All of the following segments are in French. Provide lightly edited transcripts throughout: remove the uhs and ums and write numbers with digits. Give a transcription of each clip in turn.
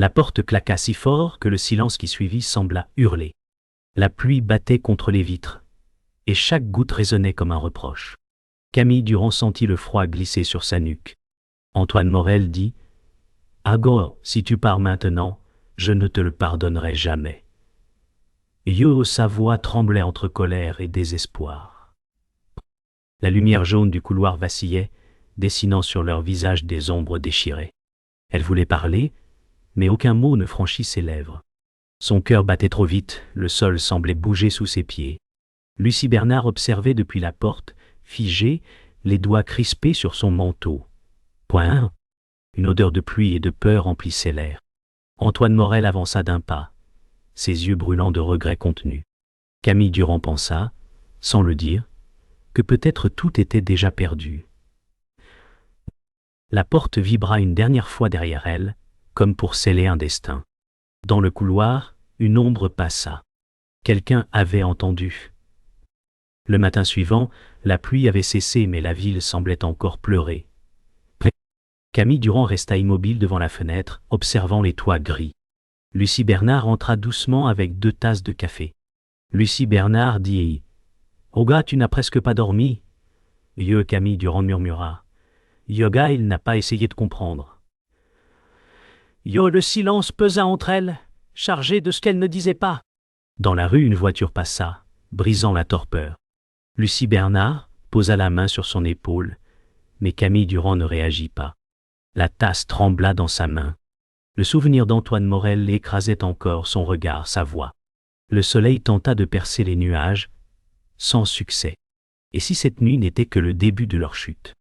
La porte claqua si fort que le silence qui suivit sembla hurler. La pluie battait contre les vitres, et chaque goutte résonnait comme un reproche. Camille Durand sentit le froid glisser sur sa nuque. Antoine Morel dit « Ago, si tu pars maintenant, je ne te le pardonnerai jamais. » Yo, sa voix tremblait entre colère et désespoir. La lumière jaune du couloir vacillait, dessinant sur leur visage des ombres déchirées. Elle voulait parler, mais aucun mot ne franchit ses lèvres. Son cœur battait trop vite, le sol semblait bouger sous ses pieds. Lucie Bernard observait depuis la porte, figée, les doigts crispés sur son manteau. Point. Une odeur de pluie et de peur emplissait l'air. Antoine Morel avança d'un pas, ses yeux brûlants de regrets contenus. Camille Durand pensa, sans le dire, que peut-être tout était déjà perdu. La porte vibra une dernière fois derrière elle, comme pour sceller un destin. Dans le couloir, une ombre passa. Quelqu'un avait entendu. Le matin suivant, la pluie avait cessé mais la ville semblait encore pleurer. Camille Durand resta immobile devant la fenêtre, observant les toits gris. Lucie Bernard entra doucement avec 2 tasses de café. Lucie Bernard dit « Yoga, tu n'as presque pas dormi ?» Camille Durand murmura « Yoga, il n'a pas essayé de comprendre. » Le silence pesa entre elles, chargé de ce qu'elle ne disait pas. Dans la rue, une voiture passa, brisant la torpeur. Lucie Bernard posa la main sur son épaule, mais Camille Durand ne réagit pas. La tasse trembla dans sa main. Le souvenir d'Antoine Morel écrasait encore son regard, sa voix. Le soleil tenta de percer les nuages, sans succès. Et si cette nuit n'était que le début de leur chute?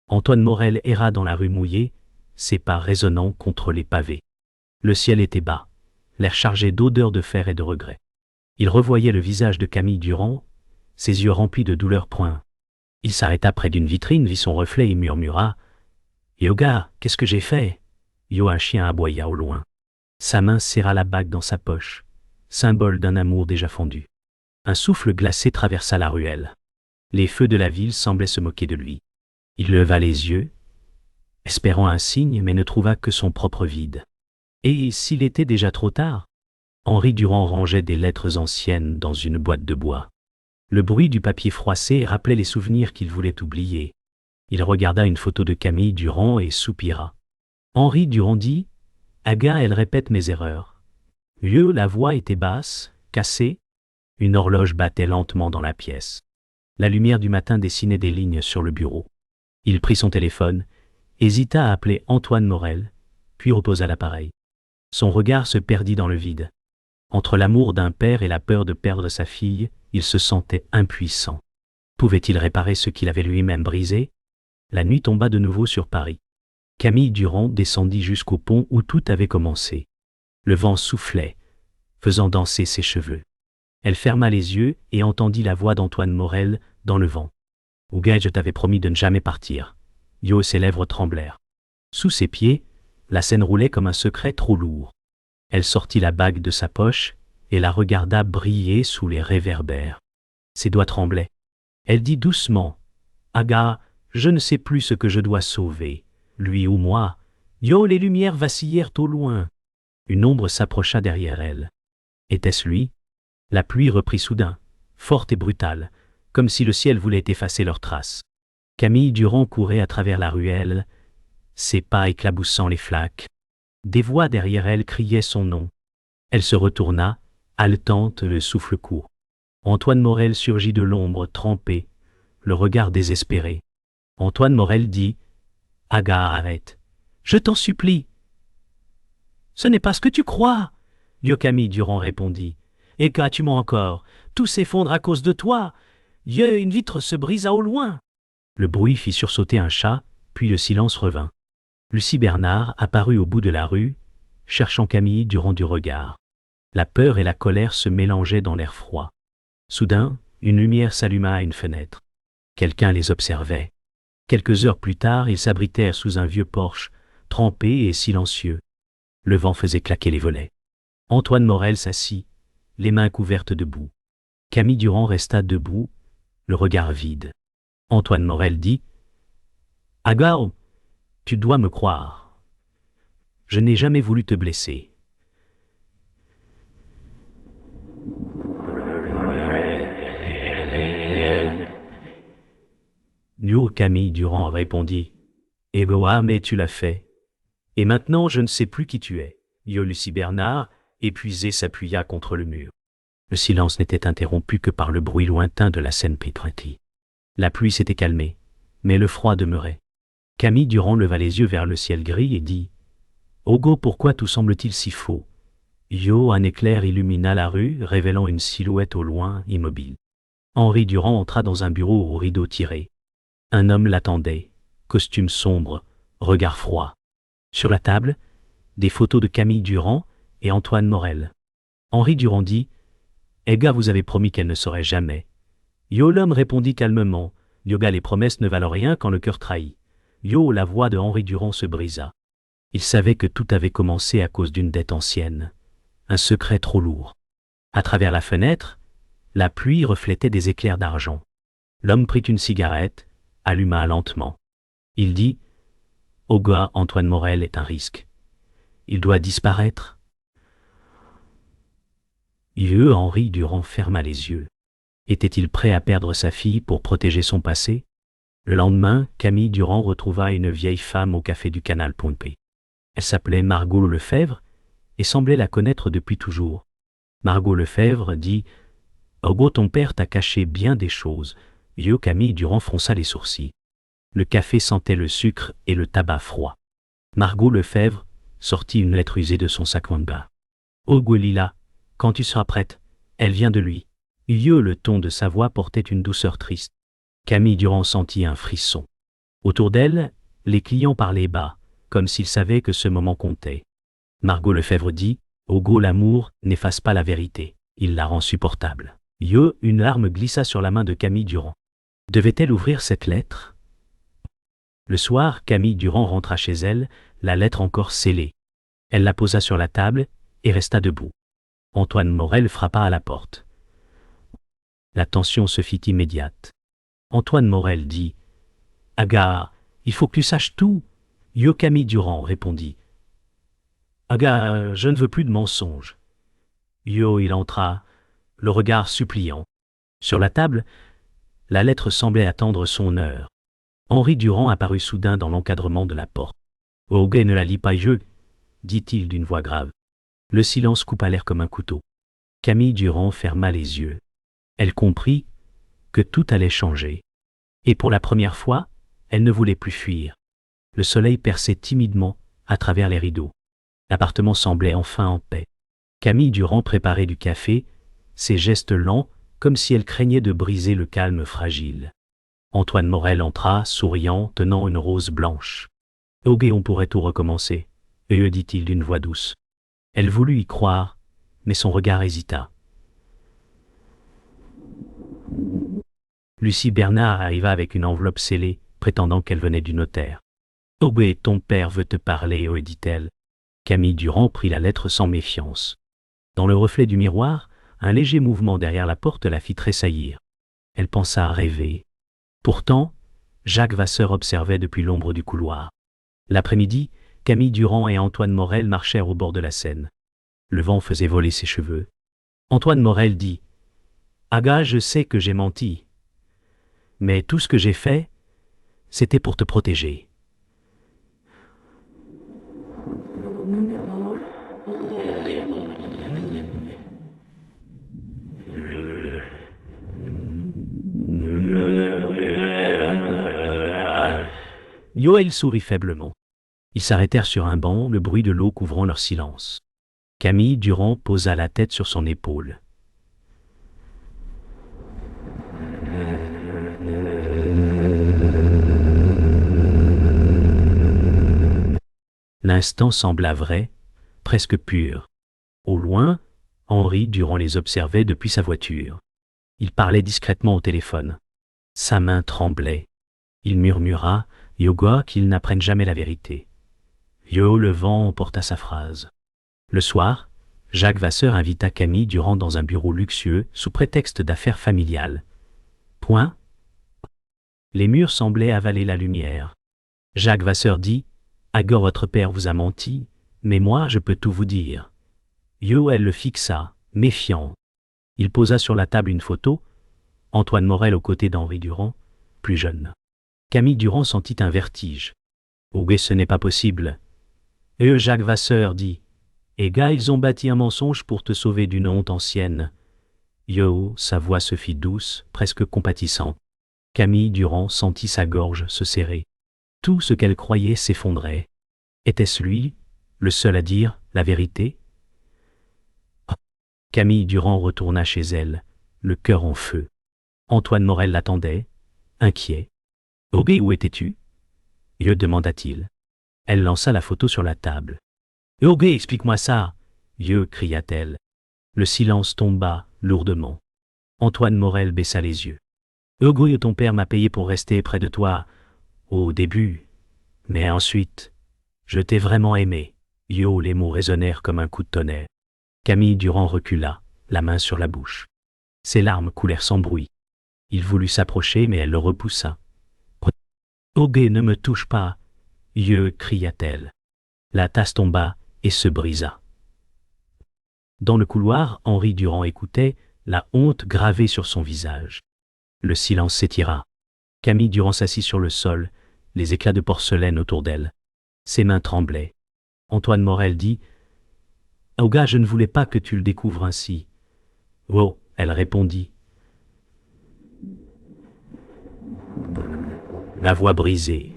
Antoine Morel erra dans la rue mouillée, ses pas résonnant contre les pavés. Le ciel était bas, l'air chargé d'odeurs de fer et de regrets. Il revoyait le visage de Camille Durand, ses yeux remplis de douleur. Il s'arrêta près d'une vitrine, vit son reflet et murmura « Yoga, qu'est-ce que j'ai fait ?» Un chien aboya au loin. Sa main serra la bague dans sa poche, symbole d'un amour déjà fondu. Un souffle glacé traversa la ruelle. Les feux de la ville semblaient se moquer de lui. Il leva les yeux, espérant un signe, mais ne trouva que son propre vide. Et s'il était déjà trop tard? Henri Durand rangeait des lettres anciennes dans une boîte de bois. Le bruit du papier froissé rappelait les souvenirs qu'il voulait oublier. Il regarda une photo de Camille Durand et soupira. Henri Durand dit « Aga, elle répète mes erreurs. » La voix était basse, cassée. Une horloge battait lentement dans la pièce. La lumière du matin dessinait des lignes sur le bureau. Il prit son téléphone, hésita à appeler Antoine Morel, puis reposa l'appareil. Son regard se perdit dans le vide. Entre l'amour d'un père et la peur de perdre sa fille, il se sentait impuissant. Pouvait-il réparer ce qu'il avait lui-même brisé? La nuit tomba de nouveau sur Paris. Camille Durand descendit jusqu'au pont où tout avait commencé. Le vent soufflait, faisant danser ses cheveux. Elle ferma les yeux et entendit la voix d'Antoine Morel dans le vent. « Ouga, je t'avais promis de ne jamais partir. » Ses lèvres tremblèrent. Sous ses pieds, la scène roulait comme un secret trop lourd. Elle sortit la bague de sa poche et la regarda briller sous les réverbères. Ses doigts tremblaient. Elle dit doucement « Aga, je ne sais plus ce que je dois sauver. » Lui ou moi? Les lumières vacillèrent au loin. Une ombre s'approcha derrière elle. Était-ce lui? La pluie reprit soudain, forte et brutale, comme si le ciel voulait effacer leurs traces. Camille Durand courait à travers la ruelle, ses pas éclaboussant les flaques. Des voix derrière elle criaient son nom. Elle se retourna, haletante, le souffle court. Antoine Morel surgit de l'ombre, trempé, le regard désespéré. Antoine Morel dit « Aga, arrête. Je t'en supplie. »« Ce n'est pas ce que tu crois. » Camille Durand répondit. « Et qu'as-tu encore? Tout s'effondre à cause de toi. Une vitre se brisa au loin. » Le bruit fit sursauter un chat, puis le silence revint. Lucie Bernard apparut au bout de la rue, cherchant Camille Durand du regard. La peur et la colère se mélangeaient dans l'air froid. Soudain, une lumière s'alluma à une fenêtre. Quelqu'un les observait. Quelques heures plus tard, ils s'abritèrent sous un vieux porche, trempé et silencieux. Le vent faisait claquer les volets. Antoine Morel s'assit, les mains couvertes de boue. Camille Durand resta debout, le regard vide. Antoine Morel dit « Aga, tu dois me croire. Je n'ai jamais voulu te blesser. Yo, Camille Durand répondit. Eh ben, mais tu l'as fait. Et maintenant je ne sais plus qui tu es. Yo, Lucie Bernard, épuisé, s'appuya contre le mur. Le silence n'était interrompu que par le bruit lointain de la Seine pétrie. La pluie s'était calmée, mais le froid demeurait. Camille Durand leva les yeux vers le ciel gris et dit « Ogo, pourquoi tout semble-t-il si faux ?» Yo, un éclair illumina la rue, révélant une silhouette au loin, immobile. Henri Durand entra dans un bureau aux rideaux tirés. Un homme l'attendait, costume sombre, regard froid. Sur la table, des photos de Camille Durand et Antoine Morel. Henri Durand dit « Eh gars, vous avez promis qu'elle ne saurait jamais. » Yo, l'homme répondit calmement « Yoga, les promesses ne valent rien quand le cœur trahit. » Yo, la voix de Henri Durand se brisa. Il savait que tout avait commencé à cause d'une dette ancienne. Un secret trop lourd. À travers la fenêtre, la pluie reflétait des éclairs d'argent. L'homme prit une cigarette, alluma lentement. Il dit « Au gars, Antoine Morel est un risque. Il doit disparaître. » Henri Durand ferma les yeux. Était-il prêt à perdre sa fille pour protéger son passé? Le lendemain, Camille Durand retrouva une vieille femme au café du Canal Pompée. Elle s'appelait Margot Lefebvre et semblait la connaître depuis toujours. Margot Lefebvre dit « Ogo, ton père t'a caché bien des choses. » Camille Durand fronça les sourcils. Le café sentait le sucre et le tabac froid. Margot Lefebvre sortit une lettre usée de son sac Wamba. « Ogo Lila, quand tu seras prête, elle vient de lui. » Le ton de sa voix portait une douceur triste. Camille Durand sentit un frisson. Autour d'elle, les clients parlaient bas, comme s'ils savaient que ce moment comptait. Margot Lefebvre dit « Ogo, l'amour n'efface pas la vérité, il la rend supportable. » Une larme glissa sur la main de Camille Durand. Devait-elle ouvrir cette lettre? Le soir, Camille Durand rentra chez elle, la lettre encore scellée. Elle la posa sur la table et resta debout. Antoine Morel frappa à la porte. La tension se fit immédiate. Antoine Morel dit « Aga, il faut que tu saches tout. » Camille Durand répondit « Aga, je ne veux plus de mensonges. » Il entra, le regard suppliant. Sur la table, la lettre semblait attendre son heure. Henri Durand apparut soudain dans l'encadrement de la porte. « Oh, ne la lis pas, dit-il d'une voix grave. Le silence coupa l'air comme un couteau. Camille Durand ferma les yeux. Elle comprit que tout allait changer. Et pour la première fois, elle ne voulait plus fuir. Le soleil perçait timidement à travers les rideaux. L'appartement semblait enfin en paix. Camille Durand préparait du café, ses gestes lents, comme si elle craignait de briser le calme fragile. Antoine Morel entra, souriant, tenant une rose blanche. « Oh, on pourrait tout recommencer, » dit-il d'une voix douce. Elle voulut y croire, mais son regard hésita. Lucie Bernard arriva avec une enveloppe scellée, prétendant qu'elle venait du notaire. « Oh, ton père veut te parler, dit-elle. » Camille Durand prit la lettre sans méfiance. Dans le reflet du miroir, un léger mouvement derrière la porte la fit tressaillir. Elle pensa à rêver. Pourtant, Jacques Vasseur observait depuis l'ombre du couloir. L'après-midi, Camille Durand et Antoine Morel marchèrent au bord de la Seine. Le vent faisait voler ses cheveux. Antoine Morel dit « Aga, je sais que j'ai menti. Mais tout ce que j'ai fait, c'était pour te protéger. » Yoël sourit faiblement. Ils s'arrêtèrent sur un banc, le bruit de l'eau couvrant leur silence. Camille Durand posa la tête sur son épaule. L'instant sembla vrai, presque pur. Au loin, Henri Durand les observait depuis sa voiture. Il parlait discrètement au téléphone. Sa main tremblait. Il murmura « Yoga, qu'ils n'apprennent jamais la vérité. » Le vent emporta sa phrase. Le soir, Jacques Vasseur invita Camille Durand dans un bureau luxueux sous prétexte d'affaires familiales. Point. Les murs semblaient avaler la lumière. Jacques Vasseur dit « Agor, votre père vous a menti, mais moi je peux tout vous dire. » Elle le fixa, méfiant. Il posa sur la table une photo, Antoine Morel aux côtés d'Henri Durand, plus jeune. Camille Durand sentit un vertige. Oh, mais ce n'est pas possible. Et Jacques Vasseur dit. Et gars, ils ont bâti un mensonge pour te sauver d'une honte ancienne. Yo, sa voix se fit douce, presque compatissante. Camille Durand sentit sa gorge se serrer. Tout ce qu'elle croyait s'effondrait. Était-ce lui, le seul à dire la vérité? Camille Durand retourna chez elle, le cœur en feu. Antoine Morel l'attendait, inquiet. « Aubé, où étais-tu » demanda-t-il. Elle lança la photo sur la table. « Aubé, explique-moi ça » cria-t-elle. Le silence tomba, lourdement. Antoine Morel baissa les yeux. « Aubé, ton père m'a payé pour rester près de toi, au début. Mais ensuite, je t'ai vraiment aimé. » Les mots résonnèrent comme un coup de tonnerre. Camille Durand recula, la main sur la bouche. Ses larmes coulèrent sans bruit. Il voulut s'approcher, mais elle le repoussa. « Aubé, ne me touche pas » cria-t-elle. La tasse tomba et se brisa. Dans le couloir, Henri Durand écoutait, la honte gravée sur son visage. Le silence s'étira. Camille Durand s'assit sur le sol, les éclats de porcelaine autour d'elle. Ses mains tremblaient. Antoine Morel dit « Oh gars, je ne voulais pas que tu le découvres ainsi. » Oh, elle répondit. La voix brisée.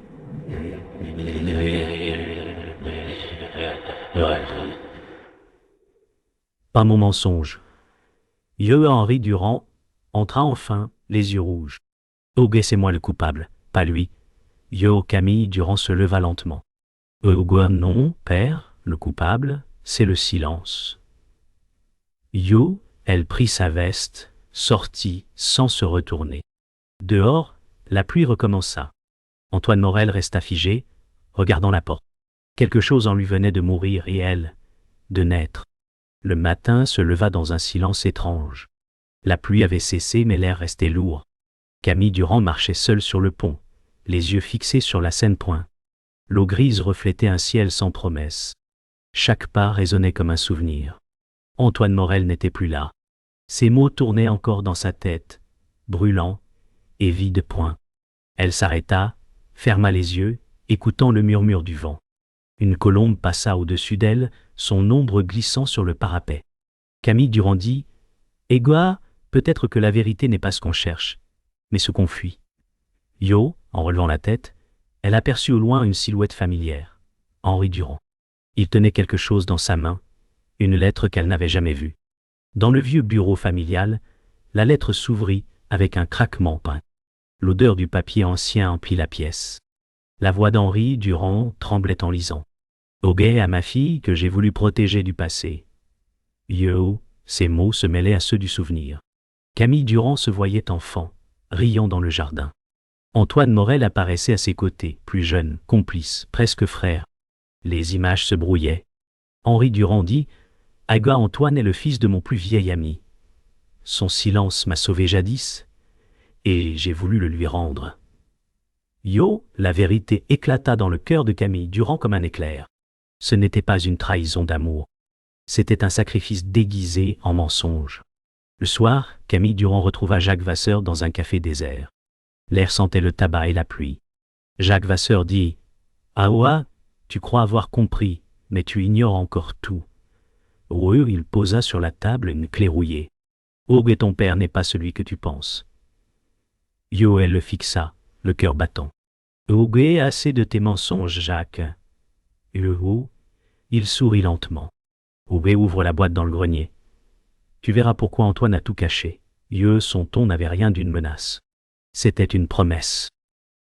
Pas mon mensonge. Henri Durand entra enfin, les yeux rouges. Oh, c'est moi le coupable, pas lui. Camille Durand se leva lentement. Non, père, le coupable, c'est le silence. Elle prit sa veste, sortit sans se retourner. Dehors, la pluie recommença. Antoine Morel resta figé, regardant la porte. Quelque chose en lui venait de mourir et elle, de naître. Le matin se leva dans un silence étrange. La pluie avait cessé mais l'air restait lourd. Camille Durand marchait seule sur le pont, les yeux fixés sur la Seine-Point. L'eau grise reflétait un ciel sans promesse. Chaque pas résonnait comme un souvenir. Antoine Morel n'était plus là. Ces mots tournaient encore dans sa tête, brûlants et vides. Elle s'arrêta, ferma les yeux, écoutant le murmure du vent. Une colombe passa au-dessus d'elle, son ombre glissant sur le parapet. Camille Durand dit « Égoa, peut-être que la vérité n'est pas ce qu'on cherche, mais ce qu'on fuit. » En relevant la tête, elle aperçut au loin une silhouette familière. Henri Durand. Il tenait quelque chose dans sa main, une lettre qu'elle n'avait jamais vue. Dans le vieux bureau familial, la lettre s'ouvrit avec un craquement peint. L'odeur du papier ancien emplit la pièce. La voix d'Henri Durand tremblait en lisant. « Aubé à ma fille que j'ai voulu protéger du passé. » Ces mots se mêlaient à ceux du souvenir. Camille Durand se voyait enfant, riant dans le jardin. Antoine Morel apparaissait à ses côtés, plus jeune, complice, presque frère. Les images se brouillaient. Henri Durand dit « Aga Antoine est le fils de mon plus vieil ami. Son silence m'a sauvé jadis, et j'ai voulu le lui rendre. » La vérité éclata dans le cœur de Camille Durand comme un éclair. Ce n'était pas une trahison d'amour. C'était un sacrifice déguisé en mensonge. Le soir, Camille Durand retrouva Jacques Vasseur dans un café désert. L'air sentait le tabac et la pluie. Jacques Vasseur dit « Aoua, tu crois avoir compris, mais tu ignores encore tout. » Il posa sur la table une clé rouillée. « Oh, et ton père n'est pas celui que tu penses. » Elle le fixa, le cœur battant. « Oh, assez de tes mensonges, Jacques. » Il sourit lentement. « Ouvre la boîte dans le grenier. Tu verras pourquoi Antoine a tout caché. » Son ton n'avait rien d'une menace. C'était une promesse.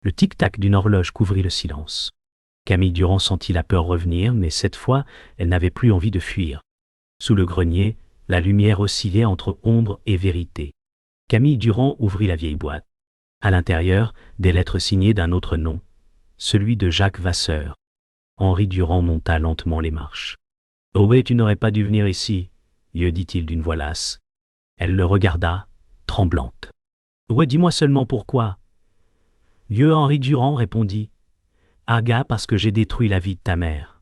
Le tic-tac d'une horloge couvrit le silence. Camille Durand sentit la peur revenir, mais cette fois, elle n'avait plus envie de fuir. Sous le grenier, la lumière oscillait entre ombre et vérité. Camille Durand ouvrit la vieille boîte. À l'intérieur, des lettres signées d'un autre nom, celui de Jacques Vasseur. Henri Durand monta lentement les marches. « Oh, tu n'aurais pas dû venir ici, » dit-il d'une voix lasse. Elle le regarda, tremblante. « Dis-moi seulement pourquoi. » Henri Durand répondit. « Aga, parce que j'ai détruit la vie de ta mère.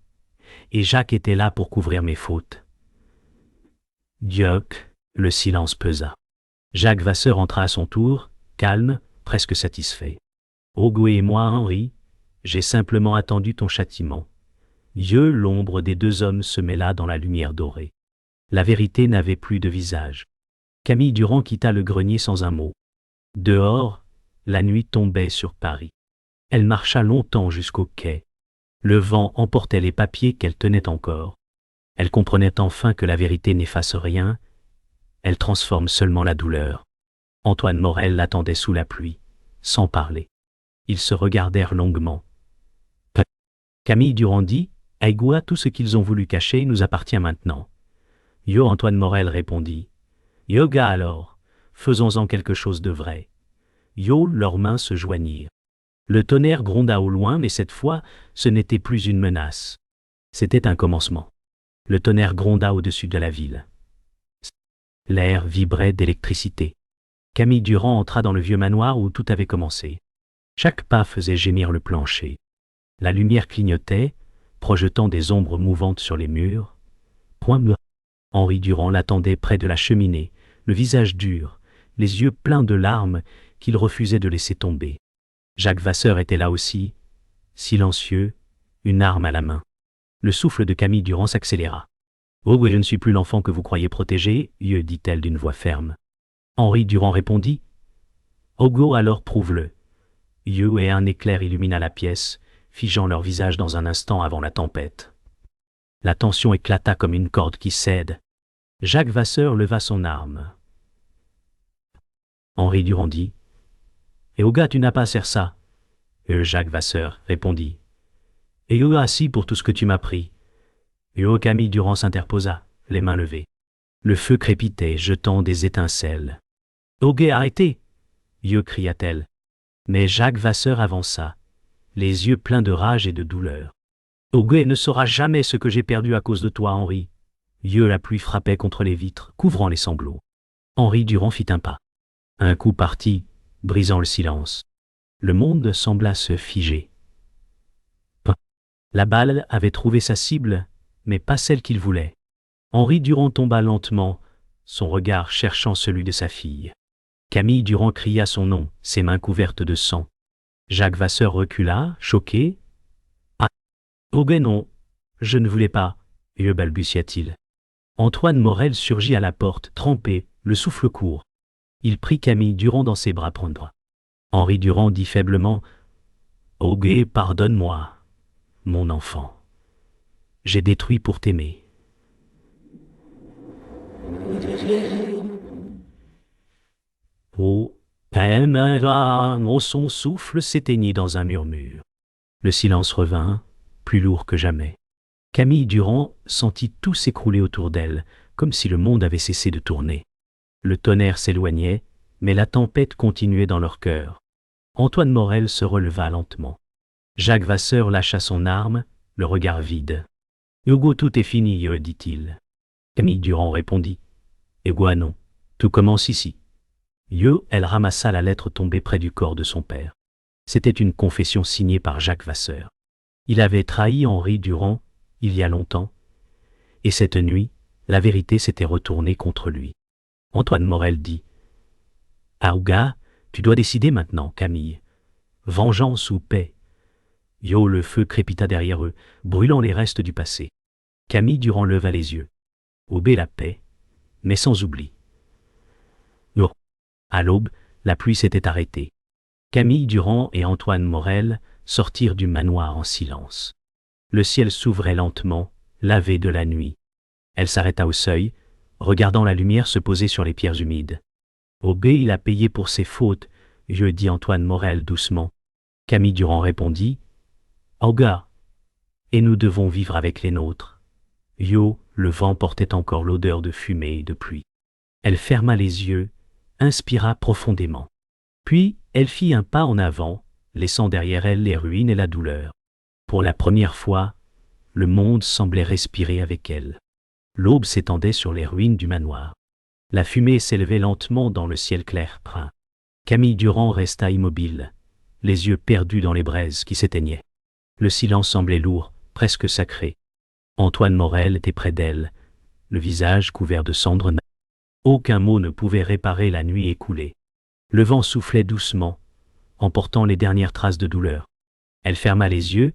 Et Jacques était là pour couvrir mes fautes. » Le silence pesa. Jacques Vasseur entra à son tour, calme, presque satisfait. Ogwe et moi, Henri, j'ai simplement attendu ton châtiment. L'ombre des deux hommes se mêla dans la lumière dorée. La vérité n'avait plus de visage. Camille Durand quitta le grenier sans un mot. Dehors, la nuit tombait sur Paris. Elle marcha longtemps jusqu'au quai. Le vent emportait les papiers qu'elle tenait encore. Elle comprenait enfin que la vérité n'efface rien, elle transforme seulement la douleur. Antoine Morel l'attendait sous la pluie, sans parler. Ils se regardèrent longuement. Camille Durand dit, « Aïgoua, tout ce qu'ils ont voulu cacher nous appartient maintenant. » Antoine Morel répondit, « Yoga alors, faisons-en quelque chose de vrai. » Leurs mains se joignirent. Le tonnerre gronda au loin, mais cette fois, ce n'était plus une menace. C'était un commencement. Le tonnerre gronda au-dessus de la ville. L'air vibrait d'électricité. Camille Durand entra dans le vieux manoir où tout avait commencé. Chaque pas faisait gémir le plancher. La lumière clignotait, projetant des ombres mouvantes sur les murs. Henri Durand l'attendait près de la cheminée, le visage dur, les yeux pleins de larmes qu'il refusait de laisser tomber. Jacques Vasseur était là aussi, silencieux, une arme à la main. Le souffle de Camille Durand s'accéléra. « Oh, je ne suis plus l'enfant que vous croyez protégé, dit-elle d'une voix ferme. Henri Durand répondit. « Ogo, alors prouve-le. » Et un éclair illumina la pièce, figeant leur visage dans un instant avant la tempête. La tension éclata comme une corde qui cède. Jacques Vasseur leva son arme. Henri Durand dit. « Et Oga, tu n'as pas à faire ça. » Jacques Vasseur répondit. « Et assis pour tout ce que tu m'as pris. » Camille Durand s'interposa, les mains levées. Le feu crépitait, jetant des étincelles. « Ogé, arrêtez !» cria-t-elle. Mais Jacques Vasseur avança, les yeux pleins de rage et de douleur. « Ogé ne saura jamais ce que j'ai perdu à cause de toi, Henri. » La pluie frappait contre les vitres, couvrant les sanglots. Henri Durand fit un pas. Un coup partit, brisant le silence. Le monde sembla se figer. La balle avait trouvé sa cible, mais pas celle qu'il voulait. Henri Durand tomba lentement, son regard cherchant celui de sa fille. Camille Durand cria son nom, ses mains couvertes de sang. Jacques Vasseur recula, choqué. « Ah, Ogé, non, je ne voulais pas, » balbutia-t-il. Antoine Morel surgit à la porte, trempé, le souffle court. Il prit Camille Durand dans ses bras prendre. Henri Durand dit faiblement « Ogé, pardonne-moi, mon enfant. J'ai détruit pour t'aimer. » Son souffle s'éteignit dans un murmure. Le silence revint, plus lourd que jamais. Camille Durand sentit tout s'écrouler autour d'elle, comme si le monde avait cessé de tourner. Le tonnerre s'éloignait, mais la tempête continuait dans leur cœur. Antoine Morel se releva lentement. Jacques Vasseur lâcha son arme, le regard vide. « Hugo, tout est fini, dit-il. » Camille Durand répondit. « Hugo, non, tout commence ici. » Elle ramassa la lettre tombée près du corps de son père. C'était une confession signée par Jacques Vasseur. Il avait trahi Henri Durand, il y a longtemps, et cette nuit, la vérité s'était retournée contre lui. Antoine Morel dit. « Aouga, tu dois décider maintenant, Camille. Vengeance ou paix ?» Le feu crépita derrière eux, brûlant les restes du passé. Camille Durand leva les yeux. Obé la paix, mais sans oubli. À l'aube, la pluie s'était arrêtée. Camille Durand et Antoine Morel sortirent du manoir en silence. Le ciel s'ouvrait lentement, lavé de la nuit. Elle s'arrêta au seuil, regardant la lumière se poser sur les pierres humides. « Obé, il a payé pour ses fautes, » dit Antoine Morel doucement. Camille Durand répondit. « Auga, et nous devons vivre avec les nôtres. » Le vent portait encore l'odeur de fumée et de pluie. Elle ferma les yeux, inspira profondément. Puis, elle fit un pas en avant, laissant derrière elle les ruines et la douleur. Pour la première fois, le monde semblait respirer avec elle. L'aube s'étendait sur les ruines du manoir. La fumée s'élevait lentement dans le ciel clair brun. Camille Durand resta immobile, les yeux perdus dans les braises qui s'éteignaient. Le silence semblait lourd, presque sacré. Antoine Morel était près d'elle, le visage couvert de cendres. Aucun mot ne pouvait réparer la nuit écoulée. Le vent soufflait doucement, emportant les dernières traces de douleur. Elle ferma les yeux,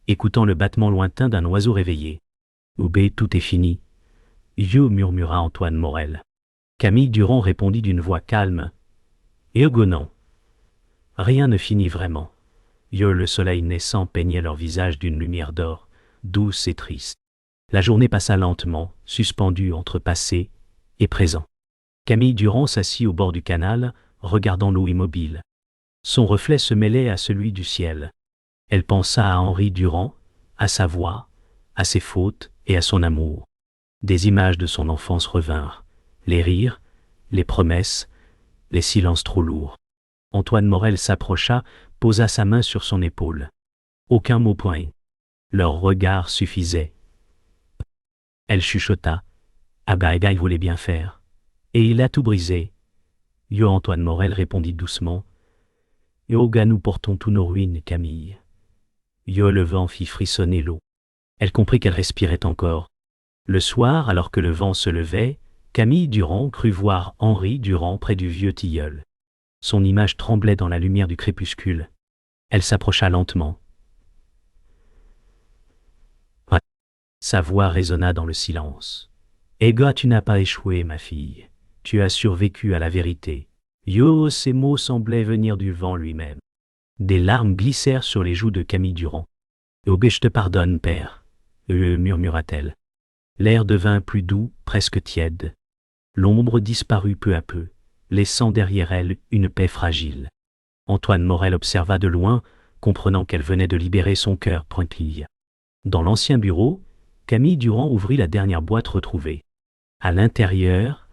écoutant le battement lointain d'un oiseau réveillé. « Oubé, tout est fini. » Yo, murmura Antoine Morel. Camille Durand répondit d'une voix calme. « Et non. Rien ne finit vraiment. » Yo, le soleil naissant peignait leur visage d'une lumière d'or, douce et triste. La journée passa lentement, suspendue entre passé et présent. Camille Durand s'assit au bord du canal, regardant l'eau immobile. Son reflet se mêlait à celui du ciel. Elle pensa à Henri Durand, à sa voix, à ses fautes et à son amour. Des images de son enfance revinrent, les rires, les promesses, les silences trop lourds. Antoine Morel s'approcha, posa sa main sur son épaule. Aucun mot point. Leur regard suffisait. Elle chuchota. Abaigai voulait bien faire. Et il a tout brisé. Yo, Antoine Morel répondit doucement. Yo, nous portons tous nos ruines, Camille. Yo, le vent fit frissonner l'eau. Elle comprit qu'elle respirait encore. Le soir, alors que le vent se levait, Camille Durand crut voir Henri Durand près du vieux tilleul. Son image tremblait dans la lumière du crépuscule. Elle s'approcha lentement. Sa voix résonna dans le silence. « Ega, tu n'as pas échoué, ma fille. Tu as survécu à la vérité. » Yo, ces mots semblaient venir du vent lui-même. Des larmes glissèrent sur les joues de Camille Durand. « Obe, je te pardonne, père. » murmura-t-elle. L'air devint plus doux, presque tiède. L'ombre disparut peu à peu, laissant derrière elle une paix fragile. Antoine Morel observa de loin, comprenant qu'elle venait de libérer son cœur pointillé. Dans l'ancien bureau, Camille Durand ouvrit la dernière boîte retrouvée. À l'intérieur,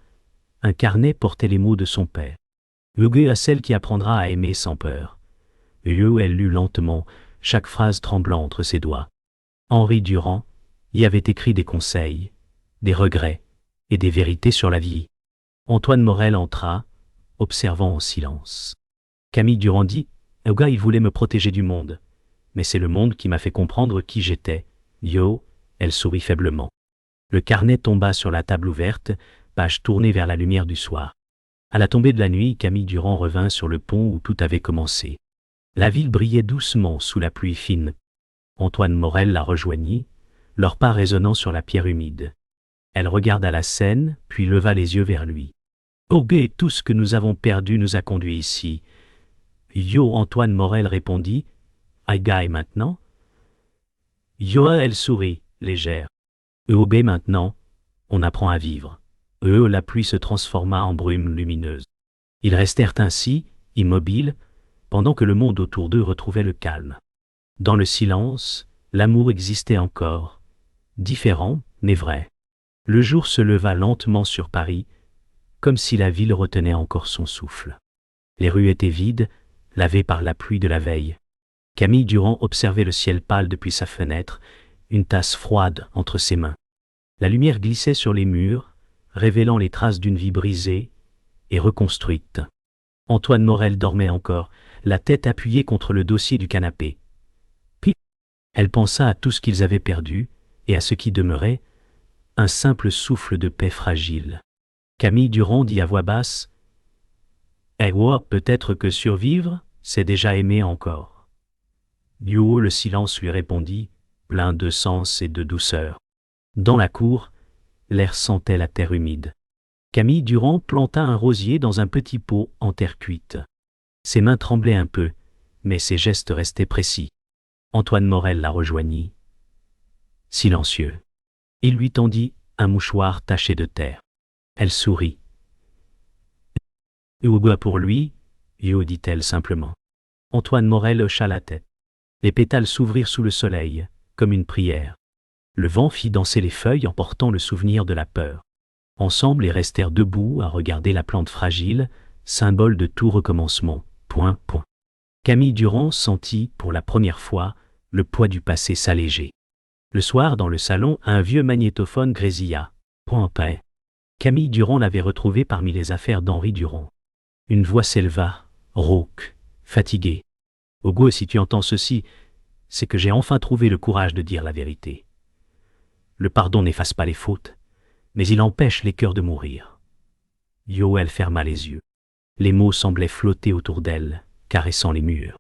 un carnet portait les mots de son père. « Hugues à celle qui apprendra à aimer sans peur. » Elle lut lentement, chaque phrase tremblant entre ses doigts. Henri Durand y avait écrit des conseils, des regrets et des vérités sur la vie. Antoine Morel entra, observant en silence. Camille Durand dit « Hugues, il voulait me protéger du monde. Mais c'est le monde qui m'a fait comprendre qui j'étais. Yo !» Elle sourit faiblement. Le carnet tomba sur la table ouverte, page tournée vers la lumière du soir. À la tombée de la nuit, Camille Durand revint sur le pont où tout avait commencé. La ville brillait doucement sous la pluie fine. Antoine Morel la rejoignit, leurs pas résonnant sur la pierre humide. Elle regarda la scène, puis leva les yeux vers lui. « Obe, tout ce que nous avons perdu nous a conduits ici. » Yo, Antoine Morel répondit. « Aïgaï maintenant ?» Yo, elle sourit, légère. « Obe, maintenant, on apprend à vivre. » La pluie se transforma en brume lumineuse. Ils restèrent ainsi, immobiles, pendant que le monde autour d'eux retrouvait le calme. Dans le silence, l'amour existait encore, différent, mais vrai. Le jour se leva lentement sur Paris, comme si la ville retenait encore son souffle. Les rues étaient vides, lavées par la pluie de la veille. Camille Durand observait le ciel pâle depuis sa fenêtre, une tasse froide entre ses mains. La lumière glissait sur les murs, révélant les traces d'une vie brisée et reconstruite. Antoine Morel dormait encore, la tête appuyée contre le dossier du canapé. Puis, elle pensa à tout ce qu'ils avaient perdu et à ce qui demeurait, un simple souffle de paix fragile. Camille Durand dit à voix basse « Eh ouais, peut-être que survivre, c'est déjà aimer encore. » Yo, le silence lui répondit, plein de sens et de douceur. Dans la cour, l'air sentait la terre humide. Camille Durand planta un rosier dans un petit pot en terre cuite. Ses mains tremblaient un peu, mais ses gestes restaient précis. Antoine Morel la rejoignit, silencieux. Il lui tendit un mouchoir taché de terre. Elle sourit. « Ouga pour lui ?» Yo, dit-elle simplement. Antoine Morel hocha la tête. Les pétales s'ouvrirent sous le soleil, comme une prière. Le vent fit danser les feuilles en portant le souvenir de la peur. Ensemble, ils restèrent debout à regarder la plante fragile, symbole de tout recommencement. Camille Durand sentit, pour la première fois, le poids du passé s'alléger. Le soir, dans le salon, un vieux magnétophone grésilla. Camille Durand l'avait retrouvé parmi les affaires d'Henri Durand. Une voix s'éleva, rauque, fatiguée. « Ogo, si tu entends ceci, c'est que j'ai enfin trouvé le courage de dire la vérité. Le pardon n'efface pas les fautes, mais il empêche les cœurs de mourir. » Yo, elle ferma les yeux. Les mots semblaient flotter autour d'elle, caressant les murs.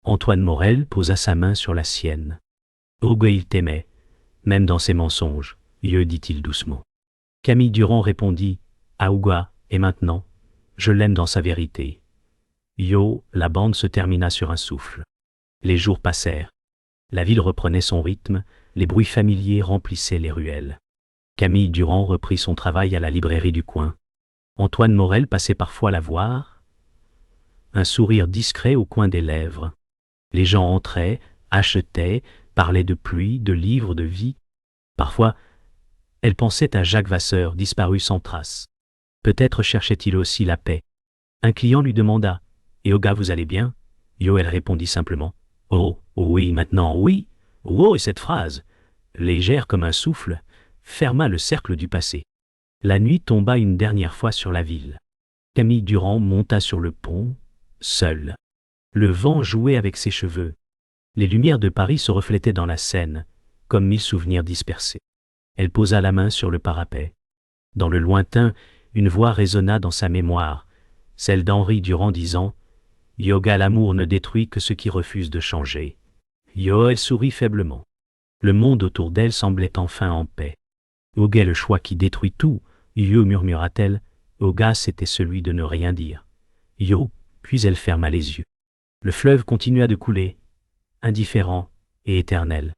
Antoine Morel posa sa main sur la sienne. « Auga, il t'aimait, même dans ses mensonges, Yo, dit-il doucement. Camille Durand répondit « Auga, et maintenant, je l'aime dans sa vérité. » Yo, la bande se termina sur un souffle. Les jours passèrent. La ville reprenait son rythme, les bruits familiers remplissaient les ruelles. Camille Durand reprit son travail à la librairie du coin. Antoine Morel passait parfois la voir, un sourire discret au coin des lèvres. Les gens entraient, achetaient, parlaient de pluie, de livres, de vie. Parfois, elle pensait à Jacques Vasseur, disparu sans trace. Peut-être cherchait-il aussi la paix. Un client lui demanda « Et Auga, vous allez bien ?» Yo, elle répondit simplement « Oh, oui, maintenant, oui. » Oh, et cette phrase, légère comme un souffle, ferma le cercle du passé. La nuit tomba une dernière fois sur la ville. Camille Durand monta sur le pont, seule. Le vent jouait avec ses cheveux. Les lumières de Paris se reflétaient dans la Seine, comme 1000 souvenirs dispersés. Elle posa la main sur le parapet. Dans le lointain, une voix résonna dans sa mémoire, celle d'Henri Durand disant « Yoga, l'amour ne détruit que ce qui refuse de changer. » Yo, elle sourit faiblement. Le monde autour d'elle semblait enfin en paix. Yoga, le choix qui détruit tout. Yo, murmura-t-elle. Yoga, c'était celui de ne rien dire. Yo, puis elle ferma les yeux. Le fleuve continua de couler, indifférent et éternel.